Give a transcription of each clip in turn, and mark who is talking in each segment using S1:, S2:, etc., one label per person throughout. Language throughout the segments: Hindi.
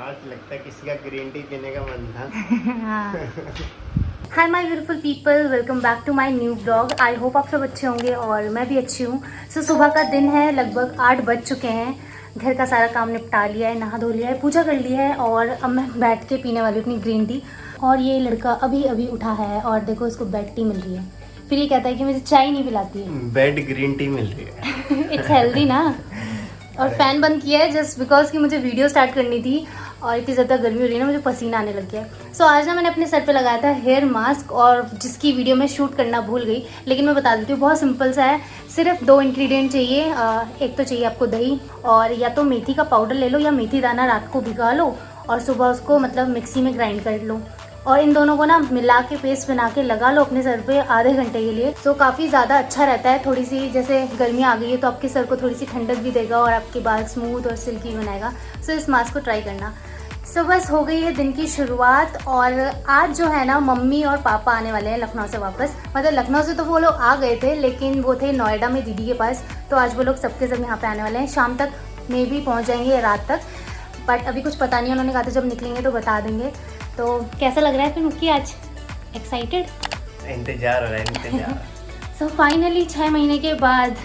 S1: आज लगता है किसी का ग्रीन टी पीने का मन था।
S2: Hi my beautiful people, welcome back to my new blog. I hope आप सब अच्छे होंगे और मैं भी अच्छी हूँ। सुबह का दिन है, लगभग 8 बज चुके हैं। घर का सारा काम निपटा लिया है, नहा धो लिया है, पूजा कर ली है और अब मैं बैठ के पीने वाली हूँ अपनी ग्रीन टी। और ये लड़का अभी अभी उठा है और देखो इसको बेड टी मिल रही है। फिर ये कहता है कि मुझे चाय नहीं पिलाती है।
S1: बेड ग्रीन टी मिल रही है।
S2: इट्स हेल्दी ना। और फैन बंद किया है जस्ट बिकॉज कि मुझे वीडियो स्टार्ट करनी थी और इतनी ज़्यादा गर्मी हो रही है ना, मुझे पसीना आने लग गया है। सो आज ना मैंने अपने सर पे लगाया था हेयर मास्क और जिसकी वीडियो मैं शूट करना भूल गई, लेकिन मैं बता देती हूँ बहुत सिंपल सा है। सिर्फ 2 इंग्रेडिएंट चाहिए। एक तो चाहिए आपको दही और या तो मेथी का पाउडर ले लो या मेथी दाना रात को भिगा लो और सुबह उसको मतलब मिक्सी में ग्राइंड कर लो और इन दोनों को ना मिला के पेस्ट बना के लगा लो अपने सर पे आधे घंटे के लिए। तो काफ़ी ज़्यादा अच्छा रहता है। थोड़ी सी जैसे गर्मी आ गई है तो आपके सर को थोड़ी सी ठंडक भी देगा और आपके बाल स्मूथ और सिल्की बनाएगा। सो इस मास्क को ट्राई करना। सो बस हो गई है दिन की शुरुआत और आज जो है ना मम्मी और पापा आने वाले हैं लखनऊ से वापस। मतलब लखनऊ से तो वो लोग आ गए थे लेकिन वो थे नोएडा में दीदी के पास, तो आज वो लोग सबके सब यहाँ पे आने वाले हैं। शाम तक मे भी पहुँच जाएंगे, रात तक, बट अभी कुछ पता नहीं। उन्होंने कहा था जब निकलेंगे तो बता देंगे। तो कैसा लग रहा है फिर मुक्की आज? एक्साइटेड?
S1: इंतजार हो रहा है, इंतजार।
S2: सो फाइनली 6 महीने के बाद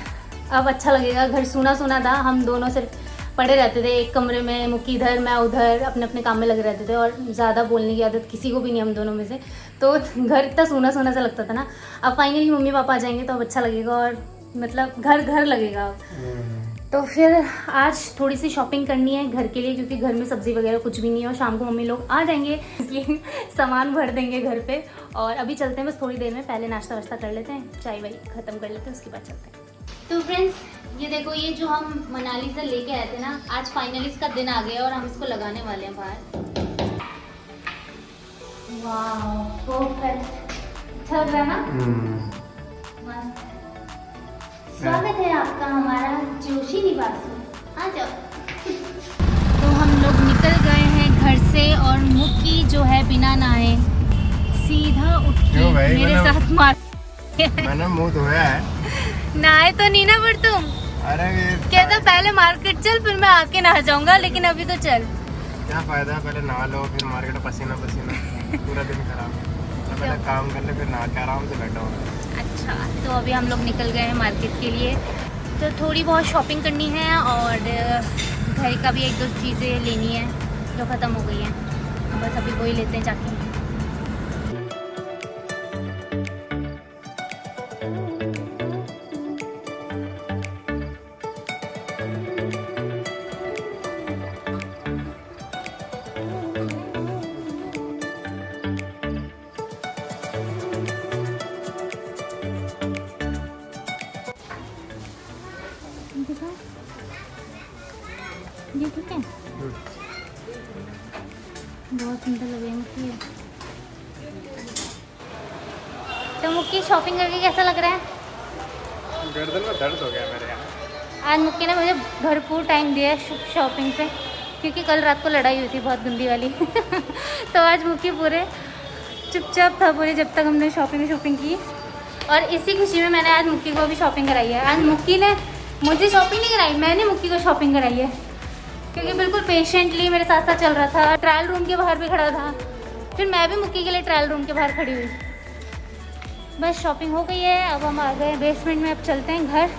S2: अब अच्छा लगेगा। घर सूना सूना था, हम दोनों सिर्फ पड़े रहते थे एक कमरे में, मुक्की इधर मैं उधर अपने अपने काम में लगे रहते थे और ज़्यादा बोलने की आदत किसी को भी नहीं हम दोनों में से। तो घर इतना सूना सूना सा लगता था ना। अब फाइनली मम्मी पापा आ जाएंगे तो अब अच्छा लगेगा और मतलब घर घर लगेगा अब। तो फिर आज थोड़ी सी शॉपिंग करनी है घर के लिए क्योंकि घर में सब्ज़ी वगैरह कुछ भी नहीं है और शाम को मम्मी लोग आ जाएंगे इसलिए सामान भर देंगे घर पे। और अभी चलते हैं बस थोड़ी देर में, पहले नाश्ता वाश्ता कर लेते हैं, चाय वाई ख़त्म कर लेते हैं, उसके बाद चलते हैं। तो फ्रेंड्स ये देखो, ये जो हम मनाली से लेके आए थे ना, आज फाइनली इसका दिन आ गया और हम इसको लगाने वाले हैं बाहर। वाह परफेक्ट, अच्छा लग रहा है ना? मस्त। स्वागत है आपका हमारा जोशी निवास में, आ जाओ। तो हम लोग निकल गए हैं घर से और मुक्की जो है बिना नहाए सीधा उठ के मेरे साथ मार
S1: मैंने मुंह धोया है।
S2: नहाए तो नहीं ना पर तुम?
S1: अरे
S2: कहता पहले मार्केट चल फिर मैं आके नहा जाऊंगा, लेकिन अभी तो चल।
S1: क्या फायदा है, पहले नहा लो फिर मार्केट पसीना पसीना पूरा दिन खराब। तो पहले काम कर ले फिर नहा के आराम से बैठा हूँ।
S2: अच्छा, तो अभी हम लोग निकल गए हैं मार्केट के लिए। तो थोड़ी बहुत शॉपिंग करनी है और घर का भी 1-2 चीज़ें लेनी है जो ख़त्म हो गई हैं। बस अभी वही लेते हैं जाके। ये ठीक है, बहुत सुंदर लग रही है मुक्की। तो मुक्की शॉपिंग करके कैसा लग रहा है?
S1: गर्दन में दर्द हो गया मेरे यहाँ।
S2: आज मुक्की ने मुझे भरपूर टाइम दिया है शॉपिंग पे क्योंकि कल रात को लड़ाई हुई थी बहुत गंदी वाली तो आज मुक्की पूरे चुपचाप था पूरे जब तक हमने शॉपिंग की। और इसी खुशी में मैंने आज मुक्की को भी शॉपिंग कराई है। आज मुक्की ने मुझे शॉपिंग नहीं कराई, मैंने मुक्की को शॉपिंग कराई है क्योंकि बिल्कुल पेशेंटली मेरे साथ साथ चल रहा था। ट्रायल रूम के बाहर भी खड़ा था, फिर मैं भी मुक्की के लिए ट्रायल रूम के बाहर खड़ी हुई। बस शॉपिंग हो गई है, अब हम आ गए बेसमेंट में, अब चलते हैं घर।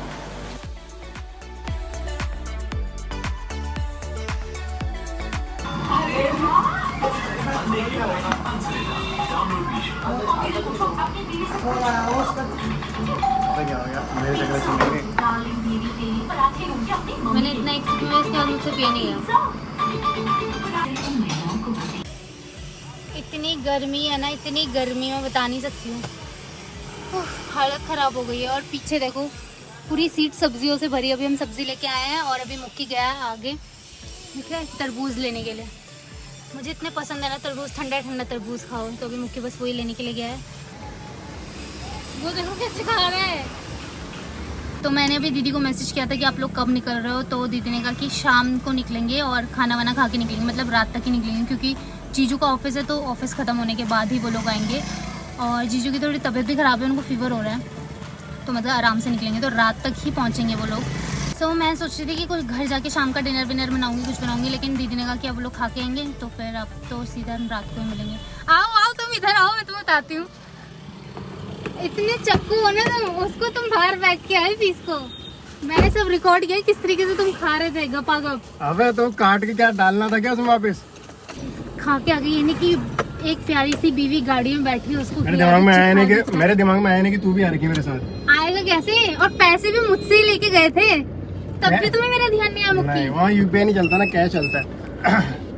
S2: मैंने इतना एक्सपीरियंस किया, मुझसे पिया नहीं गया। इतनी गर्मी है ना, इतनी गर्मी मैं बता नहीं सकती हूँ। हालत ख़राब हो गई है। और पीछे देखो पूरी सीट सब्जियों से भरी। अभी हम सब्ज़ी लेके आए हैं और अभी मुक्की गया है आगे, ठीक है, तरबूज लेने के लिए। मुझे इतने पसंद है ना तरबूज, ठंडा ठंडा तरबूज खाओ, तो अभी मुक्की बस वही लेने के लिए गया है। वो देखो कैसे खा रहा है। तो मैंने अभी दीदी को मैसेज किया था कि आप लोग कब निकल रहे हो, तो दीदी ने कहा कि शाम को निकलेंगे और खाना वाना खा के निकलेंगे, मतलब रात तक ही निकलेंगे क्योंकि जीजू का ऑफिस है तो ऑफिस ख़त्म होने के बाद ही वो लोग आएंगे। और जीजू की थोड़ी तबीयत भी ख़राब है, उनको फीवर हो रहा है, तो मतलब आराम से निकलेंगे, तो रात तक ही पहुँचेंगे वो लोग। सो मैं सोच रही थी कि कुछ घर जाके शाम का डिनर विनर बनाऊंगी, कुछ बनाऊंगी, लेकिन दीदी ने कहा कि अब लोग खा के आएंगे तो फिर अब तो सीधा हम रात को ही मिलेंगे। आओ आओ तुम इधर आओ, मैं तुम्हें बताती हूँ। इतने चक्कू हो ना तुम, उसको तुम बाहर बैठ के आए पीस को। मैंने सब रिकॉर्ड किया किस तरीके से तुम खा रहे थे गपागप।
S1: अबे तो काट के क्या डालना था क्या उसमें वापस?
S2: खा के आ गई, यानी कि एक प्यारी सी बीवी गाड़ी में बैठी है, उसको
S1: मेरे दिमाग में आया नहीं कि तू भी आ रही मेरे साथ।
S2: आएगा कैसे? और पैसे भी मुझसे ही लेके गए थे, तब भी तुम्हें मेरा ध्यान नहीं आया मुक्की।
S1: वहाँ यूपीआई नहीं चलता ना, कैश चलता है।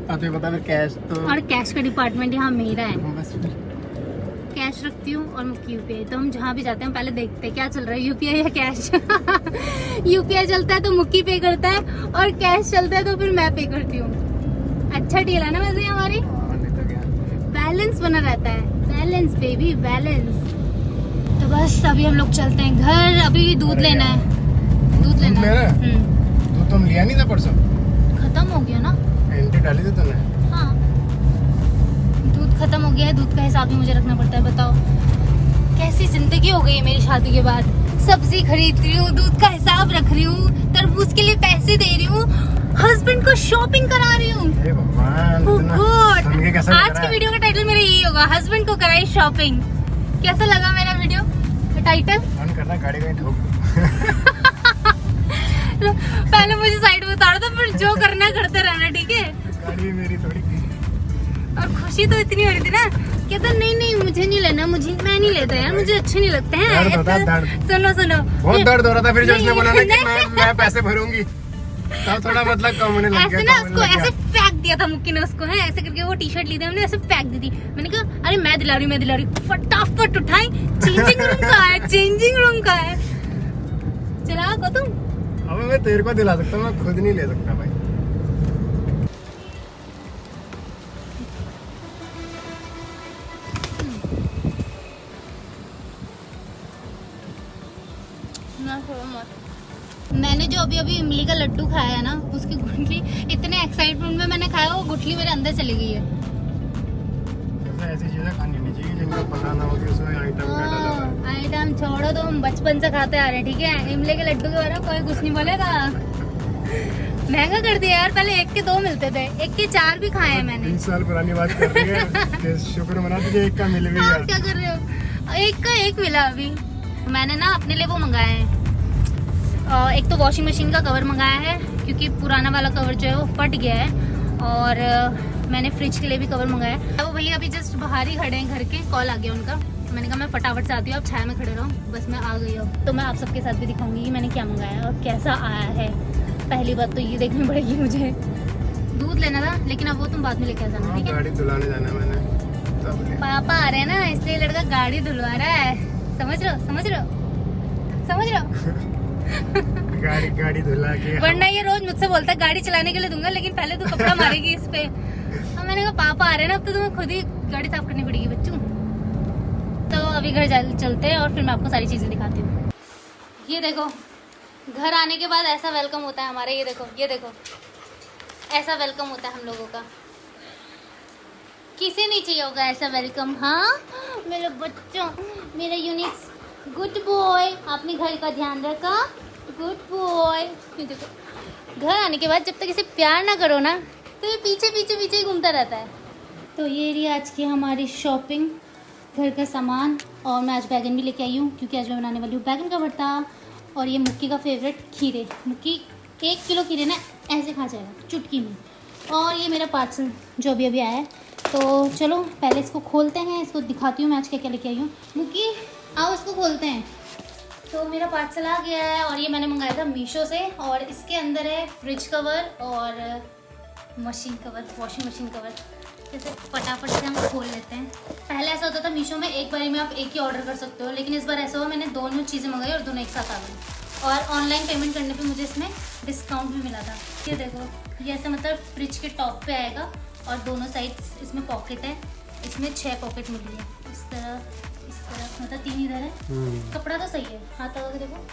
S1: तो पता फिर कैश तो,
S2: और कैश का डिपार्टमेंट यहाँ मेरा है।
S1: बस फिर
S2: कैश रखती हूँ और मुक्की यूपीआई। तो हम जहाँ भी जाते हैं पहले देखते हैं क्या चल रहा है, यूपीआई या कैश। यूपीआई चलता है तो मुक्की पे करता है, और कैश चलता है तो फिर मैं पे करती हूँ। अच्छा डील है ना वैसे हमारी, बैलेंस बना रहता है। Balance baby balance. तो बस अभी हम लोग चलते हैं घर। अभी दूध लेना है, दूध लेना है।
S1: दूध तुम लिया नहीं था परसों?
S2: खत्म हो गया ना,
S1: एंटी डाली थी तुमने?
S2: हाँ दूध खत्म हो गया है। दूध का हिसाब भी मुझे रखना पड़ता है। बताओ कैसी जिंदगी हो गई है मेरी शादी के बाद। सब्जी खरीद रही हूँ, दूध का हिसाब रख रही हूँ, तरबूज के लिए पैसे दे रही हूँ, हस्बैंड को शॉपिंग करा रही हूँ। आज की वीडियो का टाइटल मेरा यही होगा, हस्बैंड को कराई शॉपिंग। कैसा लगा मेरा वीडियो टाइटल?
S1: मन करना गाड़ी में ठोक।
S2: पहले मुझे साइड में उतार दो, फिर जो करना है करते रहना, ठीक है?
S1: गाड़ी मेरी थोड़ी।
S2: और खुशी तो इतनी हो रही थी ना, कहता नहीं नहीं मुझे नहीं लेना, मैं नहीं लेता यार, मुझे अच्छे नहीं लगते हैं। सुनो सुनो,
S1: बहुत दर्द हो रहा था फिर जो उसने बोला ना कि मैं पैसे भरूंगी, तब थोड़ा मतलब कम होने लग गया।
S2: ऐसे ना उसको ऐसे फेंक दिया था मुक्की ने उसको, है ऐसे करके वो टी शर्ट ली थी हमने, ऐसे फेंक दी थी। मैंने कहा अरे मैं दिला रही हूँ, फटाफट उठाई, चेंजिंग रूम का है, चेंजिंग रूम का है। चला को तुम।
S1: अब मैं तेरे को दिला सकता हूँ, मैं खुद नहीं ले सकता भाई।
S2: मैंने जो अभी इमली का लड्डू खाया है ना, उसकी गुठली इतने एक्साइटमेंट में मैंने खाया, वो गुठली मेरे अंदर चली गई है।
S1: ऐसी चीजें खानी नहीं चाहिए जिनका पता ना हो कि उसमें आइटम क्या डाला हुआ है।
S2: आइटम छोड़ो, तो हम बचपन से खाते आ रहे हैं, ठीक है? इमली के लड्डू के बारे में कोई कुछ नहीं बोलेगा। महंगा कर दिया यार, पहले 1 के 2 मिलते थे, 1 के 4 भी खाए हैं मैंने।
S1: 20 साल पुरानी बात कर रही है। शुक्र मना तुझे 1 का मिल भी गया।
S2: क्या कर रहे हो? 1 का 1 मिला अभी। मैंने ना अपने लिए वो मंगाया है, एक तो वॉशिंग मशीन का कवर मंगाया है, क्योंकि पुराना वाला कवर जो है वो फट गया है। और मैंने फ्रिज के लिए भी कवर मंगाया है। वो भैया अभी जस्ट बाहर ही खड़े हैं घर के, कॉल आ गया उनका। मैंने कहा मैं फटाफट से आती हूँ, आप छाया में खड़े रहो, बस मैं आ गई हूँ। तो मैं आप सबके साथ भी दिखाऊंगी कि मैंने क्या मंगाया और कैसा आया है। पहली बात तो ये देखनी पड़ेगी मुझे। दूध लेना था, लेकिन अब वो तुम बाद में लेके आ जाना, ठीक है?
S1: गाड़ी धुलाने जाना है मैंने।
S2: पापा आ रहे हैं ना, इसलिए लड़का गाड़ी धुलवा रहा है। समझ रहे हो, समझ रहे हो, समझ रहे हो?
S1: गाड़ी धुला के।
S2: वरना ये रोज मुझसे बोलता है गाड़ी चलाने के लिए दूंगा, लेकिन पहले तू कपड़ा मारेगी इस पे। अब मैंने कहा पापा आ रहे हैं ना, अब तो तुम्हें खुद ही गाड़ी साफ करनी पड़ेगी बच्चों। तो अभी घर चलते हैं और फिर मैं आपको सारी चीजें दिखाती हूँ। ये देखो, घर आने के बाद ऐसा वेलकम होता है हमारा। ये देखो, ये देखो, ऐसा वेलकम होता है हम लोगों का। किसे नहीं चाहिए होगा ऐसा वेलकम? हाँ मेरे बच्चों, मेरा यूनिक गुड बॉय, आपने घर का ध्यान रखा, गुड बॉय। देखो, घर आने के बाद जब तक इसे प्यार ना करो ना, तो ये पीछे पीछे पीछे ही घूमता रहता है। तो ये रही आज की हमारी शॉपिंग, घर का सामान। और मैं आज बैगन भी लेके आई हूँ, क्योंकि आज मैं बनाने वाली हूँ बैगन का भरता। और ये मुक्की का फेवरेट खीरे। मुक्की 1 किलो खीरे ना ऐसे खा जाएगा चुटकी में। और ये मेरा पार्सल जो अभी अभी आया है। तो चलो पहले इसको खोलते हैं, इसको दिखाती हूँ मैं आज क्या क्या लेके आई हूँ। मुक्की आओ इसको खोलते हैं। तो मेरा पार्सल आ गया है, और ये मैंने मंगाया था मीशो से। और इसके अंदर है फ्रिज कवर और machine cover, washing machine cover. जैसे फटाफट से हम खोल लेते हैं। पहले ऐसा होता था मीशो में एक बारी में आप एक ही ऑर्डर कर सकते हो, लेकिन इस बार ऐसा हुआ मैंने दोनों चीज़ें मंगाई और दोनों एक साथ आ गई। और ऑनलाइन पेमेंट करने पे मुझे इसमें डिस्काउंट भी मिला था। ये देखो, ये ऐसे मतलब फ्रिज के टॉप पे आएगा, और दोनों साइड इसमें पॉकेट है। इसमें 6 पॉकेट मिली है, इस तरह मतलब 3 इधर है। कपड़ा तो सही है, हाथ लगा के देखो,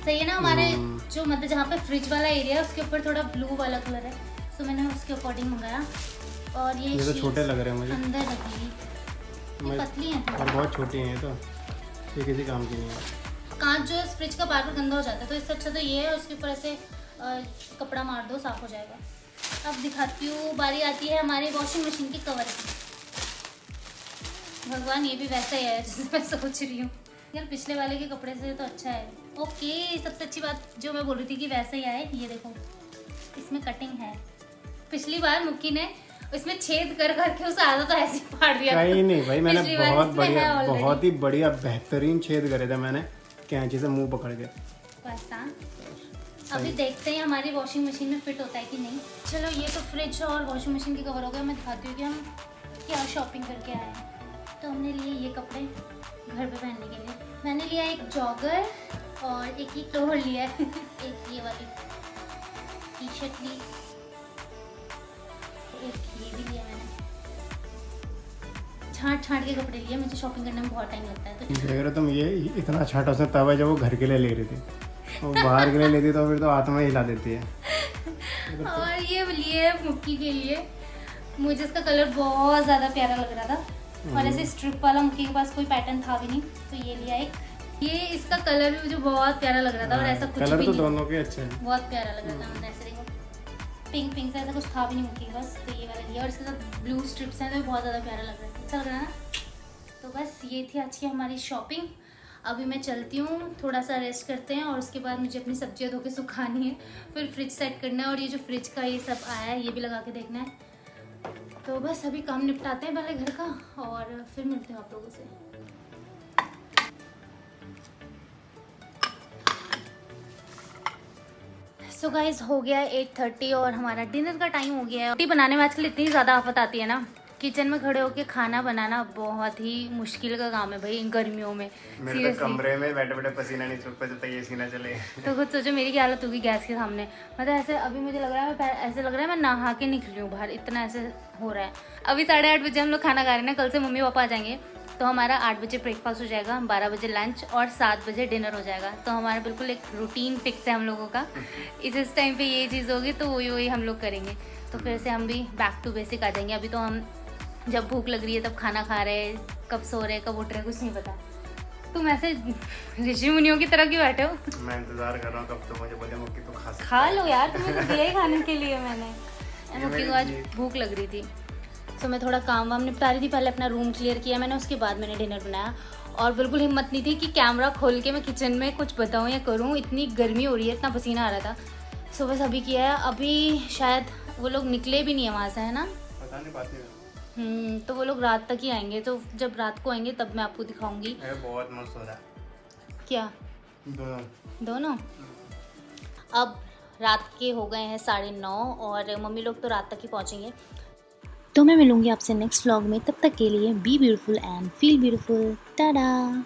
S2: सही है ना? हमारे जो मतलब जहाँ पे फ्रिज वाला एरिया है उसके ऊपर थोड़ा ब्लू वाला कलर है, तो मैंने उसके अकॉर्डिंग मंगाया। और ये
S1: तो छोटे लग रहे हैं मुझे,
S2: अंदर रखेगी, पतली है
S1: और बहुत छोटी हैं, तो ये किसी काम की नहीं है।
S2: कांच जो है फ्रिज का बार बार गंदा हो जाता है, तो इससे अच्छा तो ये है, उसके ऊपर ऐसे कपड़ा मार दो, साफ हो जाएगा। अब दिखाती हूँ, बारी आती है हमारी वॉशिंग मशीन के कवर की। भगवान ये भी वैसा ही है जैसे मैं सोच रही हूँ यार, पिछले वाले के कपड़े से तो अच्छा है। ओके, सबसे अच्छी बात जो मैं बोल रही थी कि वैसा ही आए, ये देखो इसमें कटिंग है। पिछली बार मुक्की ने इसमें छेद कर करके उसे आधा तो ऐसे ही फाड़ दिया।
S1: कहीं नहीं भाई, मैंने
S2: पिछली बार
S1: बहुत
S2: इसमें
S1: बढ़िया,
S2: है already।
S1: बहुत ही बढ़िया बेहतरीन छेद करे थे मैंने कैंची से मुंह पकड़ के।
S2: वैसा अभी देखते हैं हमारी वॉशिंग मशीन में फिट होता है कि नहीं। चलो ये तो फ्रिज और वॉशिंग मशीन के कवर हो गया। मैं दिखाती हूँ कि हम क्या शॉपिंग करके आए हैं। तो हमने लिए ये कपड़े घर पे पहनने के लिए। मैंने लिया एक जॉगर और एक ही लोअर लिया है एक ये वाली टी शर्ट ली, एक ये भी लिया मैंने। छांट छांट के कपड़े लिए, मुझे शॉपिंग करने में बहुत टाइम लगता है। तो
S1: देख रहे हो तुम, ये इतना छाटा सा तवा जब वो घर के लिए ले रही थी, वो बाहर के लिए लेती तो फिर तो आत्मा हिला देती है।
S2: और ये लिए मुक्की के लिए, मुझे इसका कलर बहुत ज़्यादा प्यारा लग रहा था और ऐसे स्ट्रिप वाला, मुक्की के पास कोई पैटर्न था भी नहीं, तो ये लिया एक। ये इसका कलर भी मुझे बहुत प्यारा लग रहा था और ऐसा कुछ
S1: कलर
S2: भी
S1: तो
S2: नहीं,
S1: दोनों के अच्छे हैं।
S2: बहुत प्यारा लग रहा था। मतलब ऐसे देखो पिंक पिंक सा, ऐसा कुछ था भी नहीं मुक्की के पास, तो ये वाला लिया और इसके साथ ब्लू स्ट्रिप्स हैं तो बहुत ज़्यादा प्यारा लग रहा है। अच्छा लग रहा है ना। तो बस ये थी आज की हमारी शॉपिंग। अभी मैं चलती हूँ, थोड़ा सा रेस्ट करते हैं और उसके बाद मुझे अपनी सब्जियाँ धो के सुखानी है, फिर फ्रिज सेट करना है और ये जो फ्रिज का ये सब आया है ये भी लगा के देखना है। तो बस अभी काम निपटाते हैं पहले घर का और फिर मिलते हैं आप लोगों से। सो गाइस हो गया है 8:30 और हमारा डिनर का टाइम हो गया है। रोटी बनाने में आजकल इतनी ज़्यादा आफत आती है ना, किचन में खड़े होके खाना बनाना बहुत ही मुश्किल का काम है भाई इन गर्मियों में।
S1: मेरे तो कमरे में बैठे बैठे पसीना नहीं छूटता जब तक एसी ना चले।
S2: तो खुद सोचो मेरी क्या हालत होगी गैस के सामने। मतलब ऐसे अभी मुझे लग रहा है ऐसे लग रहा है मैं नहा के निकली हूँ बाहर, इतना ऐसे हो रहा है। अभी 8:30 बजे हम लोग खाना खा रहे हैं ना, कल से मम्मी पापा आ जाएंगे तो हमारा 8 बजे ब्रेकफास्ट हो जाएगा, 12 बजे लंच और 7 बजे डिनर हो जाएगा। तो हमारा बिल्कुल एक रूटीन फिक्स है हम लोगों का। इस टाइम पे ये चीज़ होगी तो वही हम लोग करेंगे। तो फिर से हम भी बैक टू बेसिक आ जाएंगे। अभी तो हम जब भूख लग रही है तब खाना खा रहे हैं, कब सो रहे हैं कब उठ रहे हैं कुछ नहीं पता। तुम ऐसे ऋषि मुनियों की तरह क्यों बैठे हो?
S1: मैं इंतजार कर रहा हूँ कब तो मुझे बोले मुक्की तो
S2: खा लो यार, तुम्हें तो दिया ही खाने के लिए मैंने। मुक्की को आज भूख लग रही थी तो मैं थोड़ा काम वाम निपटा रही थी। पहले अपना रूम क्लियर किया मैंने, उसके बाद मैंने डिनर बनाया और बिल्कुल हिम्मत नहीं थी कि कैमरा खोल के मैं किचन में कुछ बताऊँ या करूँ। इतनी गर्मी हो रही है, इतना पसीना आ रहा था। सो बस अभी किया है। अभी शायद वो लोग निकले भी नहीं है वहाँ से, है ना?
S1: पता नहीं बात नहीं।
S2: तो वो लोग रात तक ही आएंगे, तो जब रात को आएंगे तब मैं आपको दिखाऊंगी।
S1: बहुत मस्त हो रहा है।
S2: क्या दोनों? अब रात के हो गए हैं 9:30 और मम्मी लोग तो रात तक ही पहुंचेंगे। तो मैं मिलूंगी आपसे नेक्स्ट व्लॉग में, तब तक के लिए B beautiful and feel beautiful. Tata.